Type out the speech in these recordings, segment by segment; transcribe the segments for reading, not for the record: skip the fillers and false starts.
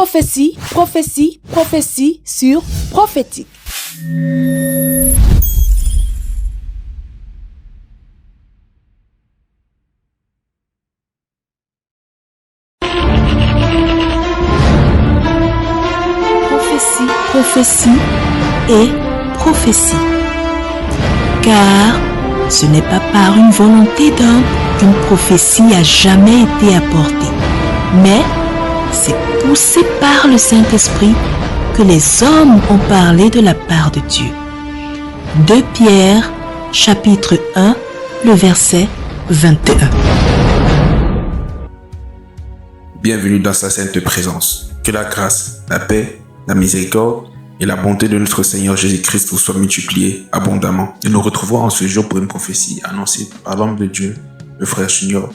Prophétie, prophétie, prophétie sur prophétique. Prophétie, prophétie et prophétie. Car ce n'est pas par une volonté d'homme qu'une prophétie a jamais été apportée, mais c'est poussé par le Saint-Esprit que les hommes ont parlé de la part de Dieu. 2 Pierre, chapitre 1, le verset 21. Bienvenue dans sa sainte présence. Que la grâce, la paix, la miséricorde et la bonté de notre Seigneur Jésus-Christ vous soient multipliées abondamment. Et nous retrouvons en ce jour pour une prophétie annoncée par l'homme de Dieu, le frère Junior.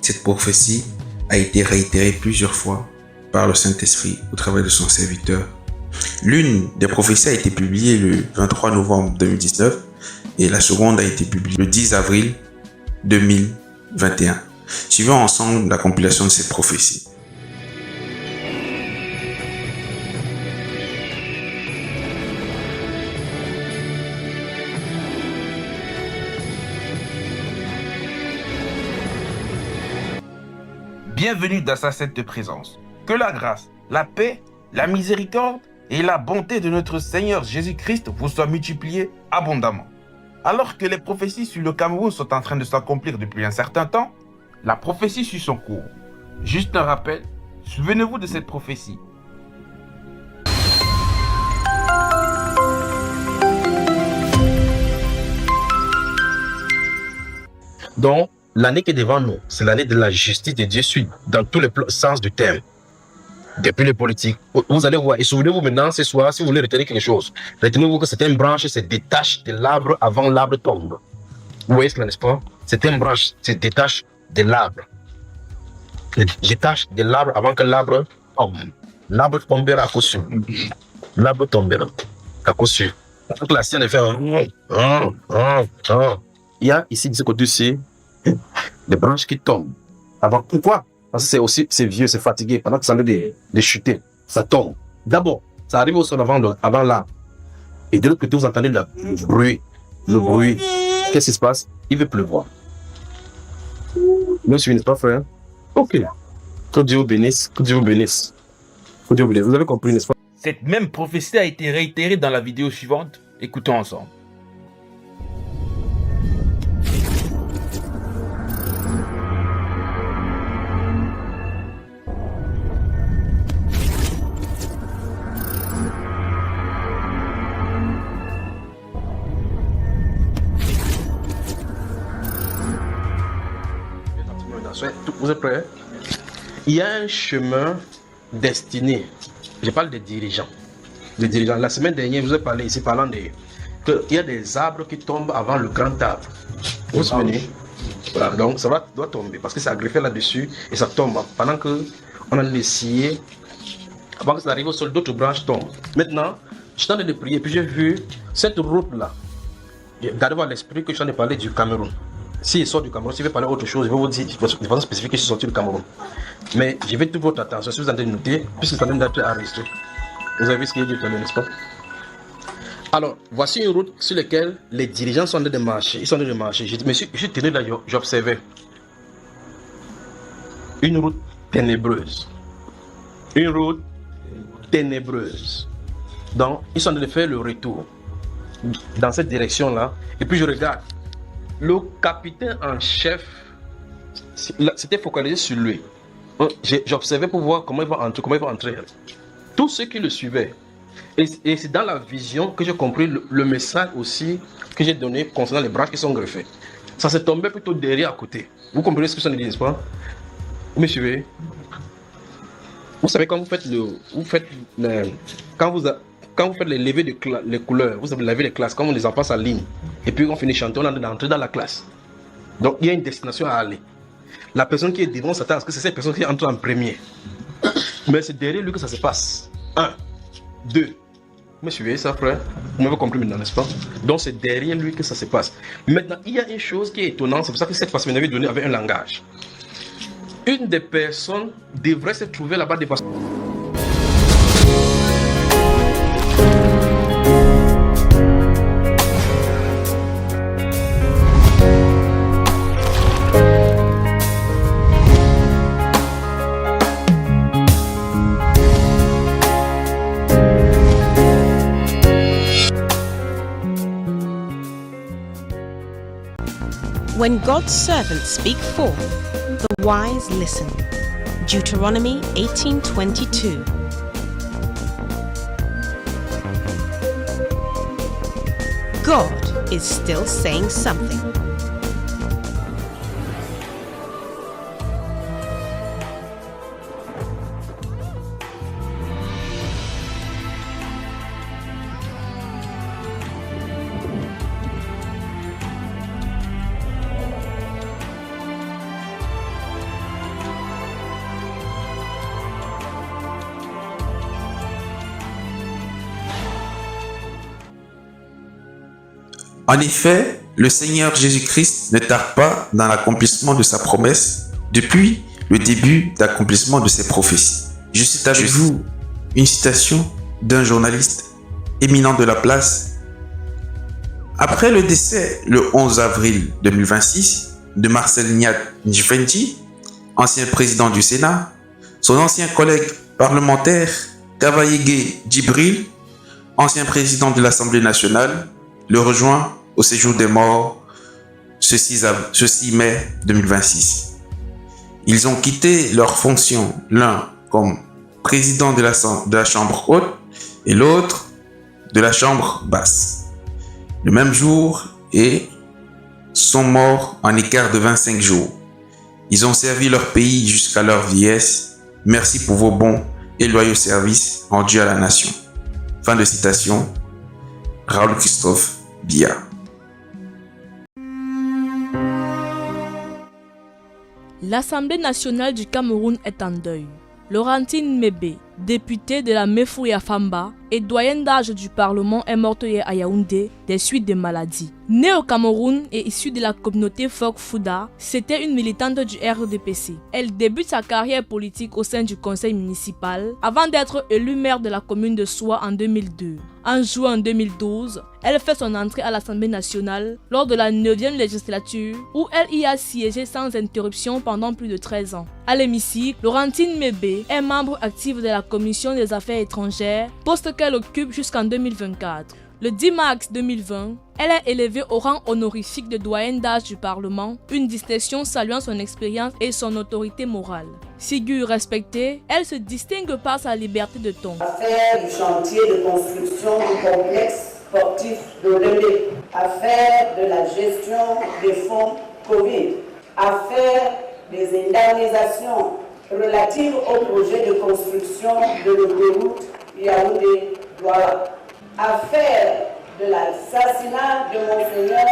Cette prophétie a été réitérée plusieurs fois par le Saint-Esprit au travers de son serviteur. L'une des prophéties a été publiée le 23 novembre 2019 et la seconde a été publiée le 10 avril 2021. Suivons ensemble la compilation de cette prophétie. Bienvenue dans sa sainte présence. Que la grâce, la paix, la miséricorde et la bonté de notre Seigneur Jésus-Christ vous soient multipliées abondamment. Alors que les prophéties sur le Cameroun sont en train de s'accomplir depuis un certain temps, la prophétie suit son cours. Juste un rappel, souvenez-vous de cette prophétie. Donc, l'année qui est devant nous, c'est l'année de la justice de Dieu dans tous les sens du terme. Depuis les politiques, vous allez voir, et souvenez-vous maintenant, ce soir, si vous voulez retenir quelque chose, retenez-vous que certaines branches se détachent de l'arbre avant l'arbre tombe. Vous voyez cela, n'est-ce pas? Certaines branches se détachent de l'arbre. Se détachent de l'arbre avant que l'arbre tombe. L'arbre tombera à coup sûr. L'arbre tombera à coup sûr. Donc la sienne est fait Il y a ici, de ce côté-ci, des branches qui tombent. Avant, pourquoi? Parce que c'est vieux, c'est fatigué. Pendant que ça en est de chuter, ça tombe. D'abord, ça arrive au sol avant l'arbre. Et de l'autre côté, vous entendez le bruit. Le bruit. Qu'est-ce qui se passe? Il veut pleuvoir. Vous me suivez, n'est-ce pas, frère? Ok. Que Dieu vous bénisse. Que Dieu vous bénisse. Que Dieu vous bénisse. Vous avez compris, n'est-ce pas? Cette même prophétie a été réitérée dans la vidéo suivante. Écoutons ensemble. Vous êtes prêts? Il y a un chemin destiné. Je parle des dirigeants. Les dirigeants. La semaine dernière, je vous ai parlé ici, parlant qu'il y a des arbres qui tombent avant le grand arbre. Vous vous souvenez? Voilà, donc ça doit tomber parce que ça a greffé là-dessus et ça tombe. Pendant qu'on a essayé, avant que ça arrive au sol, d'autres branches tombent. Maintenant, je suis en train de prier, puis j'ai vu cette route-là. Gardez-vous à l'esprit que je suis en train de parler du Cameroun. S'il sort du Cameroun, s'il veut parler autre chose, je vais vous dire de façon spécifique que je suis sorti du Cameroun. Mais je vais toute votre attention, si vous avez noté, puisque c'est en train d'être enregistré. Vous avez vu ce qu'il dit, n'est-ce pas? Alors, voici une route sur laquelle les dirigeants sont en train de marcher. Ils sont en train de marcher. Je suis tenu là, j'observais. Une route ténébreuse. Une route ténébreuse. Donc, ils sont en train de faire le retour dans cette direction-là. Et puis je regarde. Le capitaine en chef s'était focalisé sur lui. J'observais pour voir comment il va entrer. Tous ceux qui le suivaient. Et c'est dans la vision que j'ai compris le message aussi que j'ai donné concernant les branches qui sont greffées. Ça s'est tombé plutôt derrière à côté. Vous comprenez ce que ça dit, n'est-ce pas? Vous me suivez? Vous savez, quand vous faites les levées les couleurs, vous avez levé les classes, quand on les en passe en ligne, et puis on finit chanter, on est entré dans la classe. Donc il y a une destination à aller. La personne qui est devant s'attend à ce que c'est cette personne qui entre en premier. Mais c'est derrière lui que ça se passe. 1, 2. Vous me suivez ça, frère? Vous m'avez compris maintenant, n'est-ce pas? Donc c'est derrière lui que ça se passe. Maintenant, il y a une chose qui est étonnante, c'est pour ça que cette fois-ci, m'avait donné avec un langage. Une des personnes devrait se trouver là-bas de façon... When God's servants speak forth, the wise listen. Deuteronomy 18:22. God is still saying something. En effet, le Seigneur Jésus-Christ ne tarde pas dans l'accomplissement de sa promesse depuis le début d'accomplissement de ses prophéties. Je cite avec vous une citation d'un journaliste éminent de la place. Après le décès le 11 avril 2026 de Marcel Ndjifenji, ancien président du Sénat, son ancien collègue parlementaire Kavaïgué Djibril, ancien président de l'Assemblée nationale, le rejoint au séjour des morts ce 6 mai 2026. Ils ont quitté leurs fonctions, l'un comme président de la chambre haute et l'autre de la chambre basse, le même jour, et sont morts en écart de 25 jours. Ils ont servi leur pays jusqu'à leur vieillesse. Merci pour vos bons et loyaux services rendus à la nation. Fin de citation. Raoul Christophe Biya. L'Assemblée nationale du Cameroun est en deuil. Laurentine Mébé, députée de la Mefouya Famba et doyenne d'âge du Parlement, est morte hier à Yaoundé des suites de maladies. Née au Cameroun et issue de la communauté Fok Fouda, c'était une militante du RDPC. Elle débute sa carrière politique au sein du conseil municipal avant d'être élue maire de la commune de Soua en 2002. En juin 2012, elle fait son entrée à l'Assemblée nationale lors de la 9e législature où elle y a siégé sans interruption pendant plus de 13 ans. À l'hémicycle, Laurentine Mébé est membre active de la Commission des Affaires étrangères, poste qu'elle occupe jusqu'en 2024. Le 10 mars 2020, elle est élevée au rang honorifique de doyenne d'âge du Parlement, une distinction saluant son expérience et son autorité morale. Figure respectée, elle se distingue par sa liberté de ton. Affaire du chantier de construction du complexe sportif de Relais, affaire de la gestion des fonds Covid, affaire des indemnisations relatives au projet de construction de l'autoroute Yaoundé-Douala, affaire de l'assassinat de Monseigneur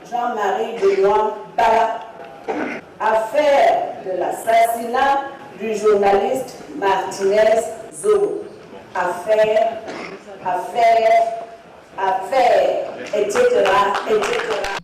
Jean-Marie Benoît Bala, affaire de l'assassinat du journaliste Martinez Zobo, affaire, etc.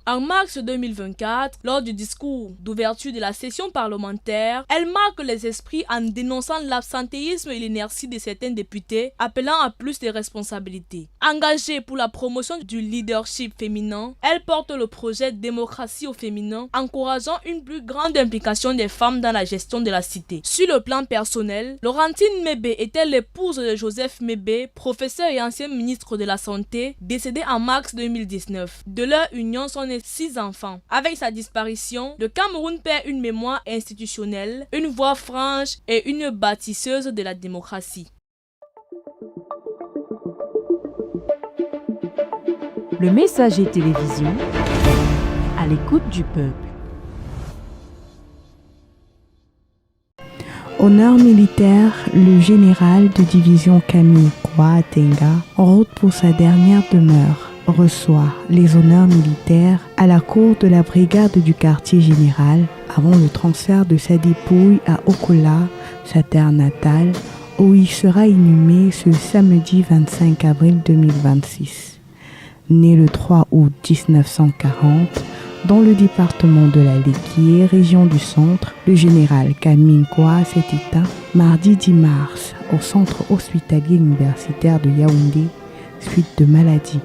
En mars 2024, lors du discours d'ouverture de la session parlementaire, elle marque les esprits en dénonçant l'absentéisme et l'inertie de certains députés, appelant à plus de responsabilités. Engagée pour la promotion du leadership féminin, elle porte le projet Démocratie au féminin, encourageant une plus grande implication des femmes dans la gestion de la cité. Sur le plan personnel, Laurentine Mébé était l'épouse de Joseph Mébé, professeur et ancien ministre de la Santé, décédé en mars 2019. De leur union sont nés 6 enfants. Avec sa disparition, le Cameroun perd une mémoire institutionnelle, une voix franche et une bâtisseuse de la démocratie. Le Messager télévision, à l'écoute du peuple. Honneur militaire, le général de division Camille Kouatenga, en route pour sa dernière demeure, reçoit les honneurs militaires à la cour de la brigade du quartier général avant le transfert de sa dépouille à Okola, sa terre natale, où il sera inhumé ce samedi 25 avril 2026. Né le 3 août 1940, dans le département de la Léquié, région du Centre, le général Camille Kwa s'est éteint mardi 10 mars au centre hospitalier universitaire de Yaoundé, suite de maladie.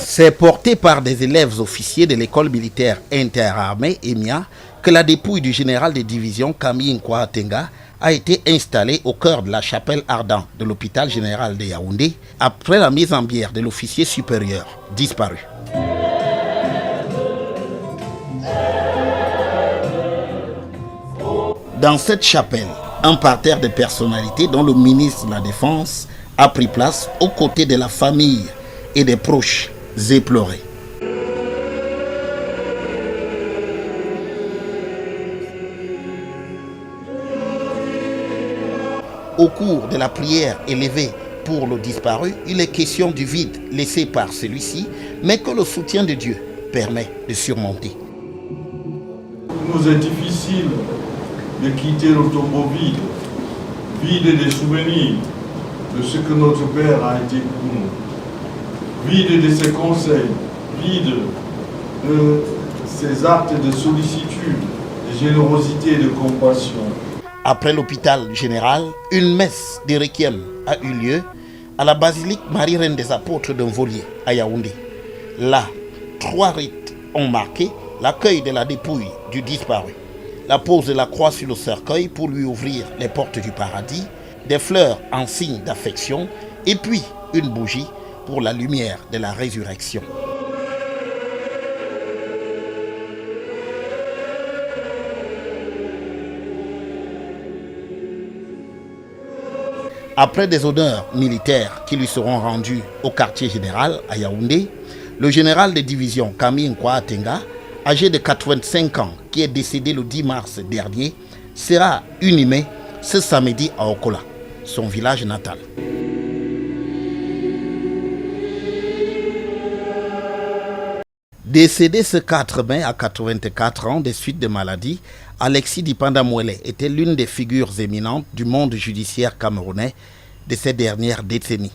C'est porté par des élèves officiers de l'école militaire interarmée EMIA que la dépouille du général de division Camille Kouatenga a été installée au cœur de la chapelle ardente de l'hôpital général de Yaoundé après la mise en bière de l'officier supérieur disparu. Dans cette chapelle, un parterre de personnalités dont le ministre de la Défense a pris place aux côtés de la famille et des proches éplorés. Au cours de la prière élevée pour le disparu, il est question du vide laissé par celui-ci, mais que le soutien de Dieu permet de surmonter. Il nous est difficile de quitter le tombeau vide, vide des souvenirs de ce que notre Père a été pour nous, vide de ses conseils, vide de ses actes de sollicitude, de générosité et de compassion. Après l'hôpital général, une messe de requiem a eu lieu à la basilique Marie-Reine des Apôtres d'Envolier à Yaoundé. Là, 3 rites ont marqué l'accueil de la dépouille du disparu, la pose de la croix sur le cercueil pour lui ouvrir les portes du paradis, des fleurs en signe d'affection et puis une bougie pour la lumière de la résurrection. Après des honneurs militaires qui lui seront rendus au quartier général à Yaoundé, le général de division Camille Nkwa-Atenga, âgé de 85 ans, qui est décédé le 10 mars dernier, sera inhumé ce samedi à Okola, son village natal. Décédé ce 4 mai à 84 ans des suites de maladie, Alexis Dipanda Mwele était l'une des figures éminentes du monde judiciaire camerounais de ces dernières décennies.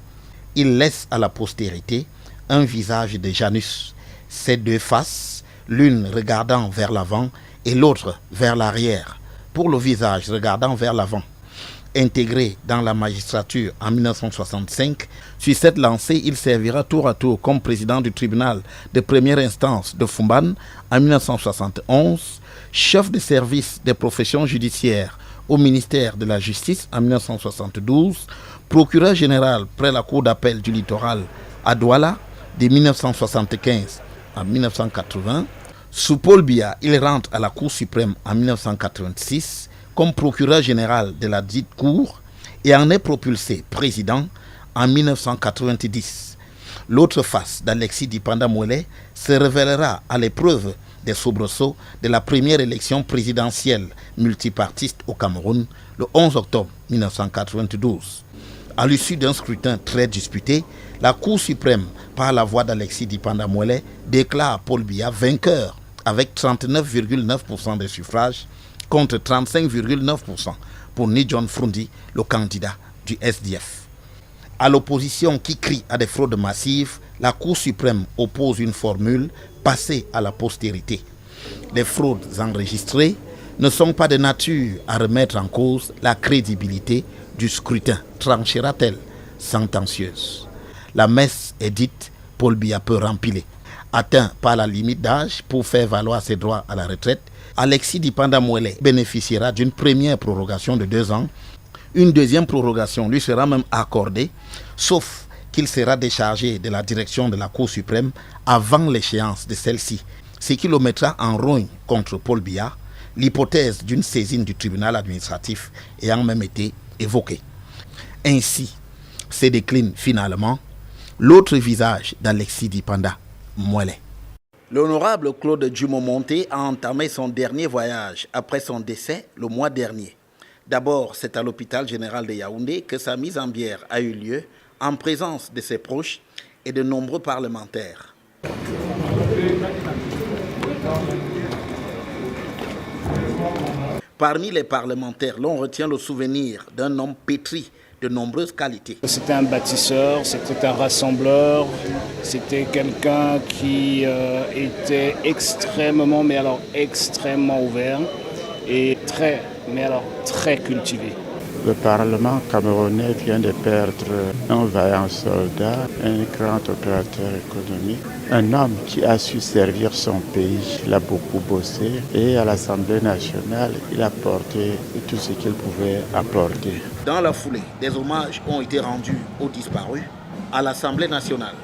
Il laisse à la postérité un visage de Janus, ses 2 faces, l'une regardant vers l'avant et l'autre vers l'arrière. Pour le visage regardant vers l'avant, intégré dans la magistrature en 1965, sur cette lancée, il servira tour à tour comme président du tribunal de première instance de Fumban en 1971, chef de service des professions judiciaires au ministère de la Justice en 1972, procureur général près la cour d'appel du littoral à Douala de 1975 à 1980. Sous Paul Biya, il rentre à la Cour suprême en 1986 comme procureur général de la dite cour et en est propulsé président en 1990. L'autre face d'Alexis Dipanda Mwele se révélera à l'épreuve des soubresauts de la première élection présidentielle multipartiste au Cameroun le 11 octobre 1992. À l'issue d'un scrutin très disputé, la Cour suprême, par la voix d'Alexis Dipanda Mwele, déclare Paul Biya vainqueur avec 39,9% des suffrages contre 35,9% pour Nidjon Frundi, le candidat du SDF. À l'opposition qui crie à des fraudes massives, la Cour suprême oppose une formule passée à la postérité. Les fraudes enregistrées ne sont pas de nature à remettre en cause la crédibilité du scrutin, tranchera-t-elle sentencieuse. La messe est dite, Paul Biya peut rempiler. Atteint par la limite d'âge pour faire valoir ses droits à la retraite, Alexis Dipanda Mwele bénéficiera d'une première prorogation de 2 ans. Une deuxième prorogation lui sera même accordée, sauf qu'il sera déchargé de la direction de la Cour suprême avant l'échéance de celle-ci, ce qui le mettra en rogne contre Paul Biya, l'hypothèse d'une saisine du tribunal administratif ayant même été évoquée. Ainsi se décline finalement l'autre visage d'Alexis Dipanda Mwele. L'honorable Claude Djumo-Monté a entamé son dernier voyage après son décès le mois dernier. D'abord, c'est à l'hôpital général de Yaoundé que sa mise en bière a eu lieu en présence de ses proches et de nombreux parlementaires. Parmi les parlementaires, l'on retient le souvenir d'un homme pétri de nombreuses qualités. C'était un bâtisseur, c'était un rassembleur, c'était quelqu'un qui était extrêmement, mais alors extrêmement ouvert et très, mais alors très cultivé. Le Parlement camerounais vient de perdre un vaillant soldat, un grand opérateur économique, un homme qui a su servir son pays. Il a beaucoup bossé et à l'Assemblée nationale, il a apporté tout ce qu'il pouvait apporter. Dans la foulée, des hommages ont été rendus aux disparus à l'Assemblée nationale.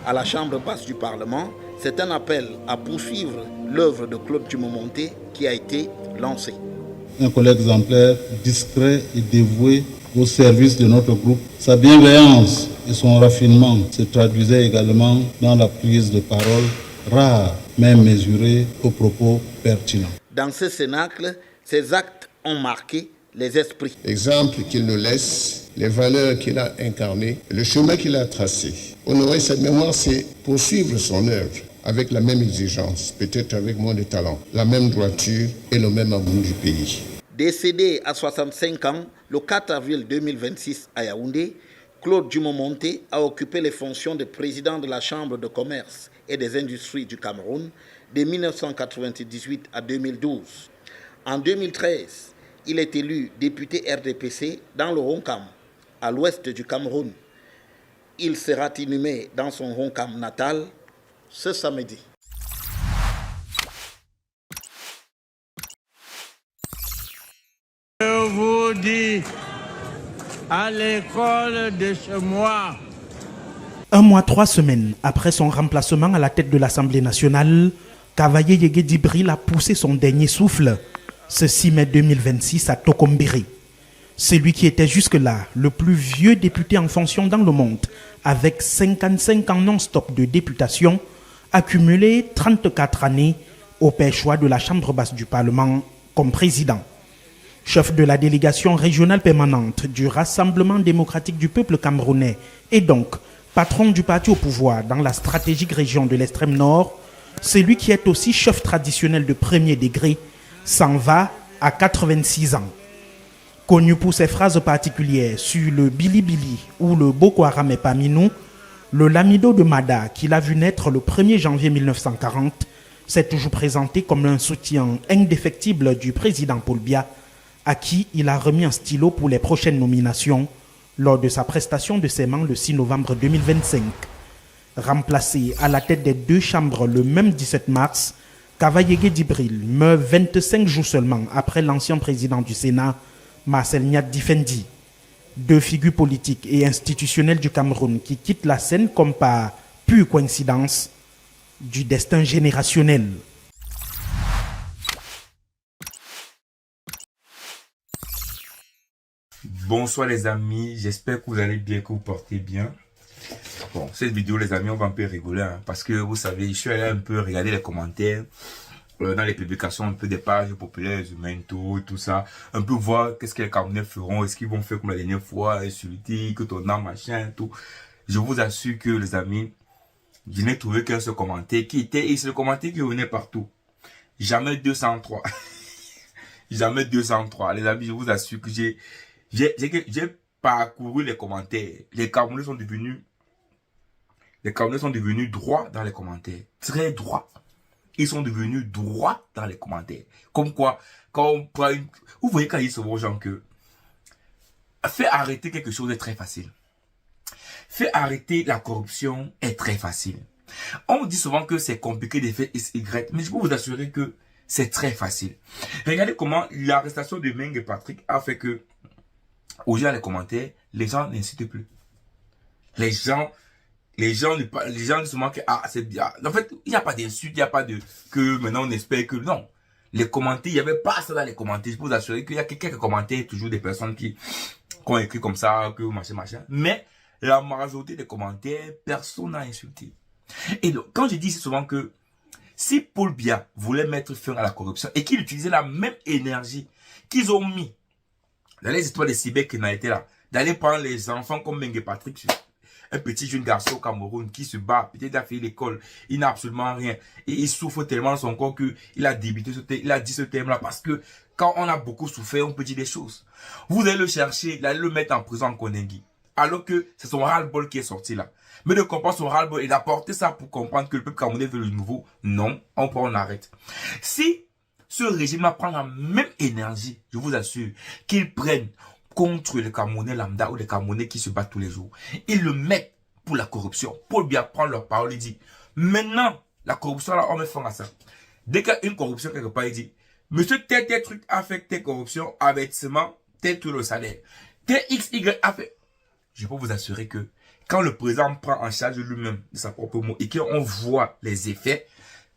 À la Chambre basse du Parlement, c'est un appel à poursuivre l'œuvre de Claude Djumo-Monté qui a été lancé. un collègue exemplaire, discret et dévoué au service de notre groupe. Sa bienveillance et son raffinement se traduisaient également dans la prise de parole rare, mais mesurée aux propos pertinents. Dans ce cénacle, ses actes ont marqué les esprits. L'exemple qu'il nous laisse, les valeurs qu'il a incarnées, le chemin qu'il a tracé. Honorer cette mémoire, c'est poursuivre son œuvre avec la même exigence, peut-être avec moins de talent, la même droiture et le même amour du pays. Décédé à 65 ans, le 4 avril 2026 à Yaoundé, Claude Dumont-Monté a occupé les fonctions de président de la Chambre de commerce et des industries du Cameroun de 1998 à 2012. En 2013, il est élu député RDPC dans le Ronkam, à l'ouest du Cameroun. Il sera inhumé dans son Ronkam natal ce samedi. Je vous dis, à l'école de chez moi. 1 mois 3 semaines après son remplacement à la tête de l'Assemblée nationale, Kavaye Yege Djibril a poussé son dernier souffle ce 6 mai 2026 à Tokombiri. Celui qui était jusque-là le plus vieux député en fonction dans le monde, avec 55 ans non-stop de députation, a cumulé 34 années au choix de la Chambre basse du Parlement comme président. Chef de la délégation régionale permanente du Rassemblement démocratique du peuple camerounais et donc patron du parti au pouvoir dans la stratégique région de l'extrême nord, celui qui est aussi chef traditionnel de premier degré, s'en va à 86 ans. Connu pour ses phrases particulières sur le Bilibili ou le Boko Haram est parmi nous, le Lamido de Mada, qu'il a vu naître le 1er janvier 1940, s'est toujours présenté comme un soutien indéfectible du président Paul Biya, à qui il a remis un stylo pour les prochaines nominations lors de sa prestation de serment le 6 novembre 2025. Remplacé à la tête des 2 chambres le même 17 mars, Kavaye Djibril meurt 25 jours seulement après l'ancien président du Sénat, Marcel Niat Difendi. 2 figures politiques et institutionnelles du Cameroun qui quittent la scène comme par pure coïncidence du destin générationnel. Bonsoir les amis, j'espère que vous allez bien, que vous portez bien. Bon, cette vidéo les amis, on va un peu rigoler hein, parce que vous savez, je suis allé un peu regarder les commentaires dans les publications un peu des pages populaires, humaines, tout ça, un peu voir qu'est-ce que les Camerounais feront, est-ce qu'ils vont faire comme la dernière fois, insulter, que ton âme, machin, tout. Je vous assure que les amis, je n'ai trouvé qu'un seul commentaire qui était, et c'est le commentaire qui venait partout. Jamais 203. Jamais 203. Les amis, je vous assure que j'ai parcouru les commentaires. Les Camerounais sont devenus droits dans les commentaires. Très droits. Ils sont devenus droits dans les commentaires. Comme quoi, quand on prend une... Vous voyez quand ils disent aux gens que faire arrêter quelque chose est très facile. Faire arrêter la corruption est très facile. On dit souvent que c'est compliqué de faire X, Y, mais je peux vous assurer que c'est très facile. Regardez comment l'arrestation de Meng et Patrick a fait que, aux gens dans les commentaires, les gens n'incitent plus. Les gens disent souvent que, ah, c'est bien. En fait, il n'y a pas d'insulte, il n'y a pas de, que maintenant on espère que, non. Les commentaires, il n'y avait pas ça dans les commentaires. Je peux vous assurer qu'il y a quelques commentaires, toujours des personnes qui ont écrit comme ça, que machin. Mais, la majorité des commentaires, personne n'a insulté. Et donc, quand je dis souvent que, si Paul Biya voulait mettre fin à la corruption et qu'il utilisait la même énergie qu'ils ont mis dans les histoires de Sibek qui n'a été là, d'aller prendre les enfants comme Meng et Patrick, un petit jeune garçon au Cameroun qui se bat, peut-être il a fait l'école, il n'a absolument rien, et il souffre tellement dans son corps qu'il a débité il a dit ce thème-là, parce que quand on a beaucoup souffert, on peut dire des choses. Vous allez le chercher, vous allez le mettre en prison en Konengi, alors que c'est son ras-le-bol qui est sorti là. Mais de comprendre son ras-le-bol et d'apporter ça pour comprendre que le peuple camerounais veut le nouveau, non, on arrête. Si ce régime prend la même énergie, je vous assure, qu'ils prennent contre les Camerounais lambda ou les Camerounais qui se battent tous les jours, ils le mettent pour la corruption. Paul Biya prend leur parole et dit, maintenant, la corruption là, on met fin à ça. Dès qu'il y a une corruption quelque part, il dit, monsieur tel truc a fait telle corruption, avertissement, tel tout le salaire. Tel XY a fait. Je peux vous assurer que quand le président prend en charge lui-même de sa propre mot et qu'on voit les effets,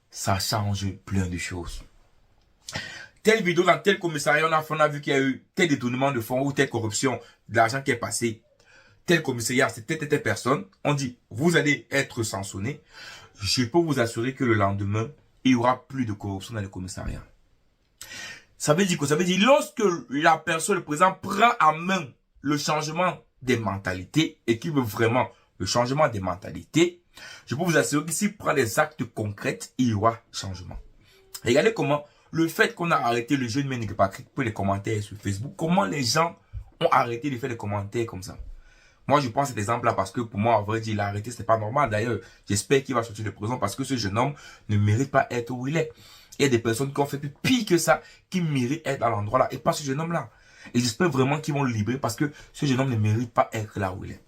ça change plein de choses. telle vidéo dans tel commissariat, on a vu qu'il y a eu tel détournement de fonds ou telle corruption de l'argent qui est passé. Tel commissariat, c'est telle personne. On dit, vous allez être sanctionné. Je peux vous assurer que le lendemain, il y aura plus de corruption dans les commissariats. Ça veut dire quoi? Ça veut dire lorsque la personne, le président, prend en main le changement des mentalités et qui veut vraiment le changement des mentalités, je peux vous assurer que s'il prend des actes concrets, il y aura changement. Regardez comment le fait qu'on a arrêté le jeune Mengue Patrick pour les commentaires sur Facebook, comment les gens ont arrêté de faire des commentaires comme ça. Moi, je prends cet exemple-là parce que pour moi, en vrai, il a arrêté, c'est pas normal. D'ailleurs, j'espère qu'il va sortir de prison parce que ce jeune homme ne mérite pas être où il est. Il y a des personnes qui ont fait plus pire que ça, qui méritent être à l'endroit là, et pas ce jeune homme-là. Et j'espère vraiment qu'ils vont le libérer parce que ce jeune homme ne mérite pas être là où il est.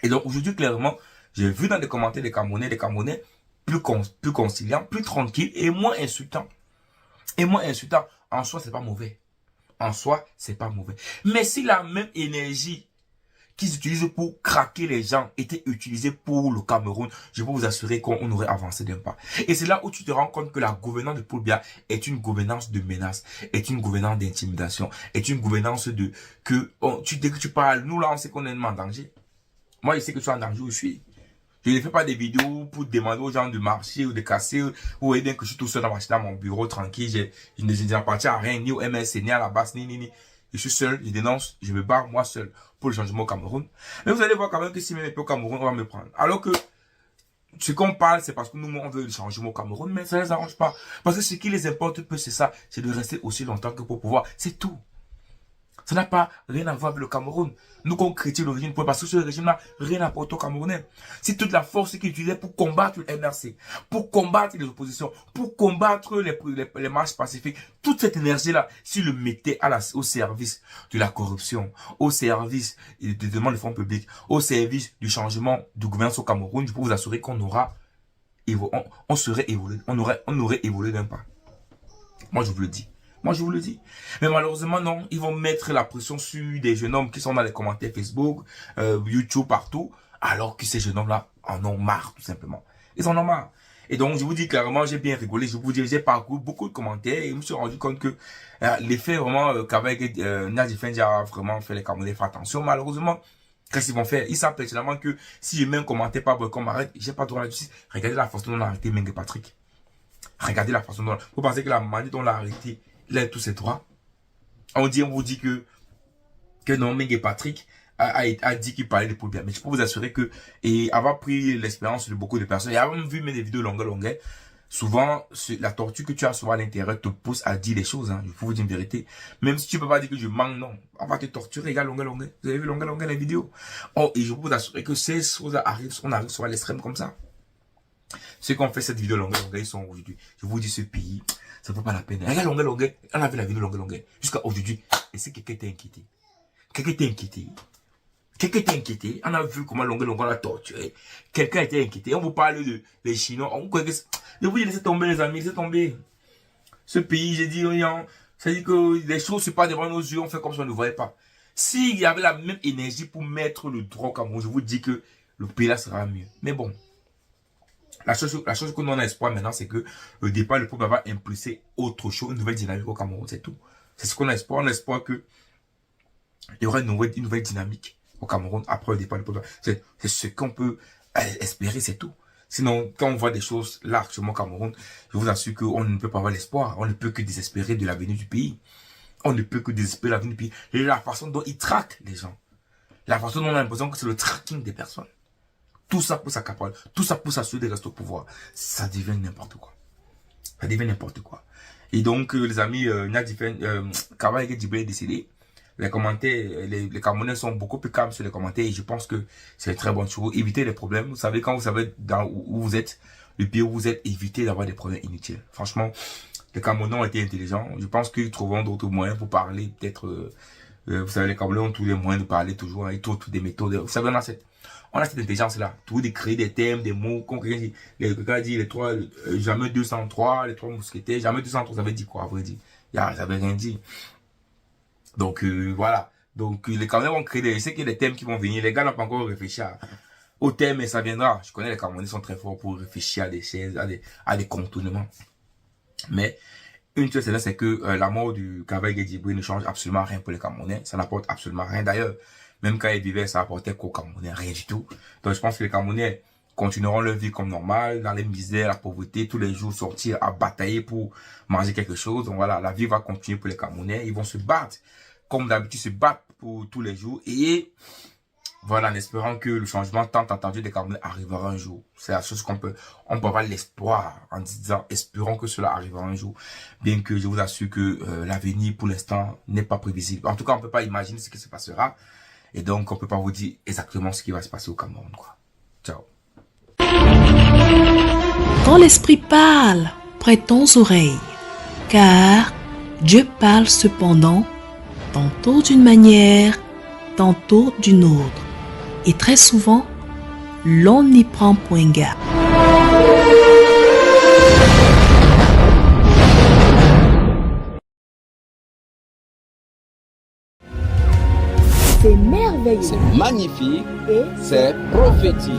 Et donc, aujourd'hui, clairement, j'ai vu dans les commentaires des Camerounais plus conciliants, plus tranquilles et moins insultants. Et moins insultants. En soi, c'est pas mauvais. En soi, c'est pas mauvais. Mais si la même énergie qu'ils utilisent pour craquer les gens était utilisée pour le Cameroun, je peux vous assurer qu'on aurait avancé d'un pas. Et c'est là où tu te rends compte que la gouvernance de Paul Biya est une gouvernance de menace, est une gouvernance d'intimidation, est une gouvernance de dès que tu parles, nous là on sait qu'on est en danger. Moi je sais que tu es en danger où je suis. Je ne fais pas des vidéos pour demander aux gens de marcher ou de casser, ou aider que je suis tout seul dans mon bureau tranquille, je n'appartiens à rien, ni au MSC, ni à la base, ni. Je suis seul, je dénonce, je me bats moi seul pour le changement au Cameroun. Mais vous allez voir quand même que si même au Cameroun, on va me prendre. Alors que ce qu'on parle, c'est parce que nous, on veut le changement au Cameroun, mais ça ne les arrange pas. Parce que ce qui les importe peu, c'est ça, c'est de rester aussi longtemps que pour pouvoir. C'est tout. Ça n'a pas rien à voir avec le Cameroun. Nous, qu'on critique le régime, parce que ce régime n'a rien à apporter au Camerounais. C'est toute la force qu'il utilisait pour combattre le MRC, pour combattre les oppositions, pour combattre les marches pacifiques. Toute cette énergie-là, s'il le mettait au service de la corruption, au service des demandes de fonds publics, au service du changement de gouvernance au Cameroun, je peux vous assurer qu'on aura on serait évolué, on aurait évolué d'un pas. Moi, je vous le dis. Moi, je vous le dis. Mais malheureusement, non. Ils vont mettre la pression sur des jeunes hommes qui sont dans les commentaires Facebook, YouTube, partout. Alors que ces jeunes hommes-là en ont marre, tout simplement. Ils en ont marre. Et donc, je vous dis clairement, j'ai bien rigolé. Je vous dis, j'ai parcouru beaucoup de commentaires et je me suis rendu compte que l'effet vraiment qu'avec Nadi Fendi a vraiment fait les Camerounais faire attention. Malheureusement, qu'est-ce qu'ils vont faire? Ils savent pertinemment que si je mets un commentaire pas bon, qu'on m'arrête, j'ai pas droit à la justice. Regardez la façon dont on a arrêté Mengue Patrick. Regardez la façon dont vous pensez que la manière dont on l'a arrêté, il a tous ses droits. On vous dit que non, Mengue Patrick a dit qu'il parlait de Paul Biya. Mais je peux vous assurer que, et avoir pris l'expérience de beaucoup de personnes, et avoir vu mes vidéos longues, souvent, la torture que tu as souvent à l'intérieur te pousse à dire les choses, hein. Je peux vous dire une vérité. Même si tu peux pas dire que je manque, non. On va te torturer, regarde longue. Vous avez vu longue les vidéos. Oh, et je peux vous assurer que ces choses arrivent, on arrive sur l'extrême comme ça. Ceux qui ont fait cette vidéo longue, ils sont aujourd'hui. Je vous dis, ce pays, ça ne vaut pas la peine. Regarde longue. On a vu la vidéo longue. Jusqu'à aujourd'hui. Et c'est quelqu'un t'a inquiété. Quelqu'un t'a inquiété. On a vu comment longue l'a torturé. Quelqu'un était inquiété. On vous parle des Chinois. Je vous dis, laissez tomber les amis, laissez tomber. Ce pays, j'ai dit, ça dit que les choses ne sont pas devant nos yeux, on fait comme si on ne voyait pas. S'il y avait la même énergie pour mettre le droit au Cameroun, je vous dis que le pays là sera mieux. Mais bon. La chose que nous on a espoir maintenant, c'est que le départ, le peuple va impulser autre chose, une nouvelle dynamique au Cameroun, c'est tout. C'est ce qu'on a espoir. On a espoir que il y aura une nouvelle dynamique au Cameroun après le départ du peuple. C'est ce qu'on peut espérer, c'est tout. Sinon, quand on voit des choses là actuellement au Cameroun, je vous assure qu'on ne peut pas avoir l'espoir. On ne peut que désespérer de l'avenir du pays. On ne peut que désespérer de l'avenir du pays. Et la façon dont ils traquent les gens. La façon dont on a l'impression que c'est le tracking des personnes. Tout ça pour s'accaparer, tout ça pour s'assurer de rester au pouvoir. Ça devient n'importe quoi. Ça devient n'importe quoi. Et donc, les amis, Kavaye Djibril est décédé. Les commentaires, les Camerounais sont beaucoup plus calmes sur les commentaires et je pense que c'est une très bonne chose. Évitez les problèmes. Vous savez, quand vous savez où vous êtes, le pays où vous êtes, évitez d'avoir des problèmes inutiles. Franchement, les Camerounais ont été intelligents. Je pense qu'ils trouveront d'autres moyens pour parler. Peut-être, vous savez, les Camerounais ont tous les moyens de parler toujours. Ils trouvent toutes des méthodes. Vous savez, on a cette intelligence-là. Tout de créer des thèmes, des mots. Quand quelqu'un dit les trois, jamais 203, les trois mousquetaires, jamais 203, ça veut dire quoi, à vrai dire? Ça veut rien dire. Donc, voilà. Donc, les Camerounais vont créer je sais qu'il y a des thèmes qui vont venir. Les gars n'ont pas encore réfléchi au thème, mais ça viendra. Je connais les Camerounais sont très forts pour réfléchir à des choses, à des contournements. Mais, une chose c'est que la mort du Kavaye Djibril ne change absolument rien pour les Camerounais. Ça n'apporte absolument rien. D'ailleurs, même quand il vivait, ça apportait qu'aux Camerounais, rien du tout. Donc je pense que les Camerounais continueront leur vie comme normal, dans les misères, la pauvreté, tous les jours sortir à batailler pour manger quelque chose. Donc voilà, la vie va continuer pour les Camerounais. Ils vont se battre, comme d'habitude, se battre pour tous les jours. Et voilà, en espérant que le changement tant attendu des Camerounais arrivera un jour. C'est la chose on peut avoir l'espoir en disant, espérons que cela arrivera un jour. Bien que je vous assure que l'avenir pour l'instant n'est pas prévisible. En tout cas, on ne peut pas imaginer ce qui se passera. Et donc, on ne peut pas vous dire exactement ce qui va se passer au Cameroun, quoi. Ciao. Quand l'Esprit parle, prêtons oreille, car Dieu parle cependant, tantôt d'une manière, tantôt d'une autre, et très souvent, l'on n'y prend point garde. C'est merveilleux. C'est magnifique et c'est prophétique.